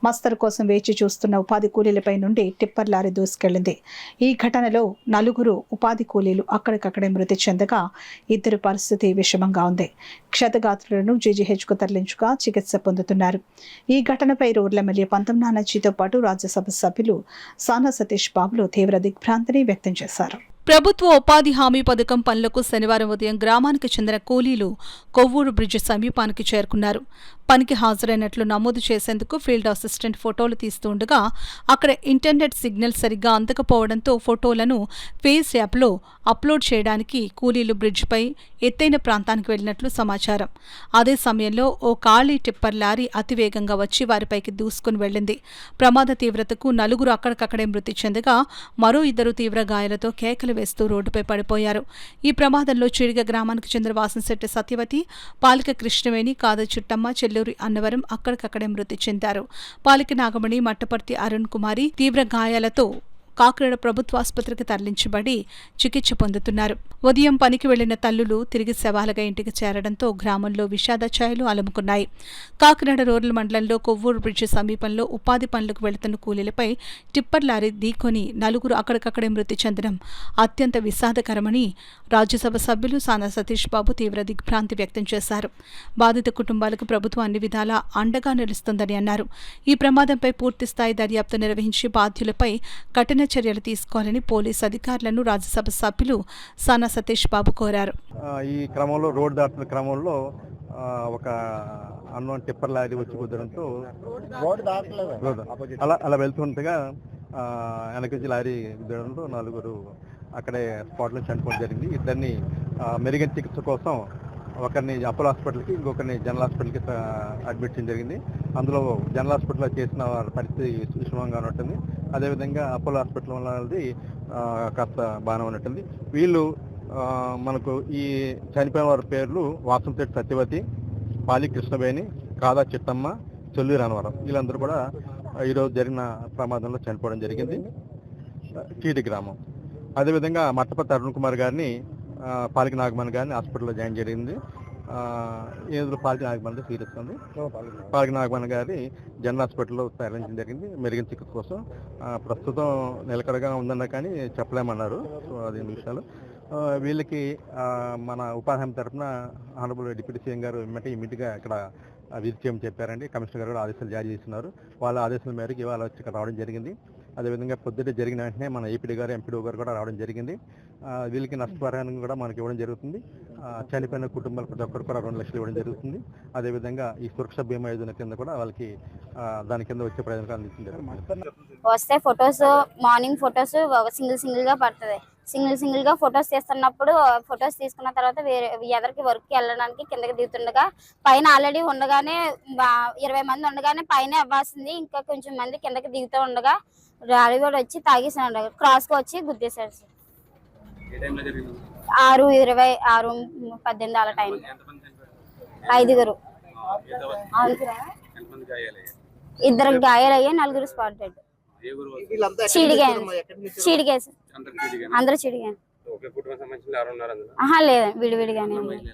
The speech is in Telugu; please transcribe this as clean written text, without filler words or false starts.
మస్తరు కోసం వేచి చూస్తున్న ఉపాధి కూలీలపై నుండి టిప్పర్ లారీ దూసుకెళ్లింది. ఈ ఘటనలో 4 ఉపాధి కూలీలు అక్కడికక్కడే మృతి చెందగా 2 పరిస్థితి విషమంగా ఉంది. క్షతగాత్రులను జీజీహెచ్కు తరలించుగా చికిత్స పొందుతున్నారు. ఈ ఘటనపై రూరల్ ఎమ్మెల్యే పంతం నానాజీతో పాటు రాజ్యసభ సభ్యులు సానా సతీష్ బాబులు తీవ్ర దిగ్భ్రాంతిని వ్యక్తం చేశారు. ప్రభుత్వ ఉపాధి హామీ పథకం పనులకు శనివారం ఉదయం గ్రామానికి చెందిన కూలీలు కొవ్వూరు బ్రిడ్జి సమీపానికి చేరుకున్నారు. పనికి హాజరైనట్లు నమోదు చేసేందుకు ఫీల్డ్ అసిస్టెంట్ ఫోటోలు తీస్తుండగా అక్కడ ఇంటర్నెట్ సిగ్నల్ సరిగ్గా అందకపోవడంతో ఫోటోలను ఫేస్ యాప్లో అప్లోడ్ చేయడానికి కూలీలు బ్రిడ్జిపై ఎత్తైన ప్రాంతానికి వెళ్లినట్లు సమాచారం. అదే సమయంలో ఓ ఖాళీ టిప్పర్ లారీ అతివేగంగా వచ్చి వారిపైకి దూసుకుని వెళ్లింది. ప్రమాద తీవ్రతకు 4 అక్కడికక్కడే మృతి చెందగా మరో 2 తీవ్ర గాయాలతో కేకలు వేస్తూ రోడ్డుపై పడిపోయారు. ఈ ప్రమాదంలో చీడిగ గ్రామానికి చెందిన వాసంశెట్టి సత్యవతి, పాలిక కృష్ణవేణి, కాద చిట్టమ్మ, చెల్లూరి అన్నవరం అక్కడికక్కడే మృతి చెందారు. పాలిక నాగమణి, మట్టపర్తి అరుణ్ కుమారి తీవ్ర గాయాలతో కాకినాడ ప్రభుత్వాసుపత్రికి తరలించబడి చికిత్స పొందుతున్నారు. ఉదయం పనికి వెళ్లిన తల్లులు తిరిగి శవాలుగా ఇంటికి చేరడంతో గ్రామంలో విషాద ఛాయలు అలుముకున్నాయి. కాకినాడ రూరల్ మండలంలో కొవ్వూరు బ్రిడ్జి సమీపంలో ఉపాధి పనులకు వెళుతున్న కూలీలపై టిప్పర్ లారీ ఢీకొని 4 అక్కడికక్కడే మృతి చెందడం అత్యంత విషాదకరమని రాజ్యసభ సభ్యులు సానా సతీష్ బాబు తీవ్ర దిగ్భ్రాంతి వ్యక్తం చేశారు. బాధిత కుటుంబాలకు ప్రభుత్వం అన్ని విధాలా అండగా నిలుస్తుందని అన్నారు. ఈ ప్రమాదంపై పూర్తిస్థాయి దర్యాప్తు నిర్వహించి బాధ్యులపై కఠిన చర్యలు తీసుకోవాలని పోలీసు అధికారులను రాజ్యసభ సభ్యులు సానా సతీష్ బాబు కోరారు. ఈ క్రమంలో రోడ్డు దాటుతున్న క్రమంలో ఒక అన్నోన్ టిప్పర్ లారీ వచ్చి కుదరంతో అలా వెళ్తుండగా వెనకొచ్చి లారీ కుదరంతో 4 అక్కడే స్పాట్లో చనిపోవడం జరిగింది. ఇద్దరిని మెరుగైన చికిత్స కోసం ఒకరిని అపోలో హాస్పిటల్కి, ఇంకొకరిని జనరల్ హాస్పిటల్కి అడ్మిట్ చేయడం జరిగింది. అందులో జనరల్ హాస్పిటల్లో చేసిన పరిస్థితి విషమంగా ఉంటుంది. అదేవిధంగా అపోలో హాస్పిటల్ వాళ్ళది కాస్త బాగానే ఉన్నట్టుంది. వీళ్ళు మనకు ఈ చనిపోయిన వారి పేర్లు వాసంశెట్టి సత్యవతి, పాలి కృష్ణవేణి, కాదా చిట్టమ్మ, చెల్లూరి అన్నవరం. వీళ్ళందరూ కూడా ఈరోజు జరిగిన ప్రమాదంలో చనిపోవడం జరిగింది. చీటి గ్రామం. అదేవిధంగా మట్టపర్తి అరుణ్ కుమార్ గారిని, పాలిక నాగమణి గారిని హాస్పిటల్లో జాయిన్ జరిగింది. ఏదో పాలిక నాగమణి సీరియస్ ఉంది. పాలిక నాగమణి గారి జనరల్ హాస్పిటల్లో తరలించడం జరిగింది మెరుగైన చికిత్స కోసం. ప్రస్తుతం నిలకడగా ఉందన్నా కానీ చెప్పలేమన్నారు. సో అది విషయాలు. వీళ్ళకి మన ఉపాధి హామీ తరఫున ఆనరబుల్ డిప్యూటీ సీఎం గారు ఇమ్మీడియట్గా ఇక్కడ విజిట్ చేయమని చెప్పారండి. కమిషనర్ గారు కూడా ఆదేశాలు జారీ చేస్తున్నారు. వాళ్ళ ఆదేశాల మేరకు ఇవాళ వచ్చి ఇక్కడ రావడం జరిగింది. అదేవిధంగా పొద్దుటే జరిగిన వెంటనే మన ఏపీడీ గారు, ఎంపీడీ గారు కూడా రావడం జరిగింది. వీళ్ళకి నష్టపరిహారం కూడా మనకి ఇవ్వడం జరుగుతుంది. చనిపోయిన కుటుంబాలు ప్రతి ఒక్కరు కూడా 2 లక్షలు ఇవ్వడం జరుగుతుంది. అదేవిధంగా ఈ సురక్ష బీమా యోజన కింద కూడా వాళ్ళకి దాని కింద వచ్చే ప్రయోజనాలు అందించింది. వస్తే ఫొటోస్ మార్నింగ్ ఫొటోస్ సింగిల్ గా పడుతుంది. సింగిల్ గా ఫొటోస్ తీస్తున్నప్పుడు ఫొటోస్ తీసుకున్న తర్వాత వేరే ఎదరికి వర్క్ కి వెళ్ళడానికి కిందకి దిగుతుండగా పైన ఆల్రెడీ ఉండగానే 20 మంది ఉండగానే పైన అవ్వాల్సింది ఇంకా కొంచెం మంది కిందకి దిగుతూ ఉండగా లారీ కూడా వచ్చి తాగేసాడు. క్రాస్ గా వచ్చి గుద్దేశాడు సార్. 6:20, 6:18 అలా టైం. 5 2 గాయాలయ్యాయి, 4 స్పాట్ డెడ్. చీడిగా అందరూ చీడిగా. లేదండి, విడివిడిగానే.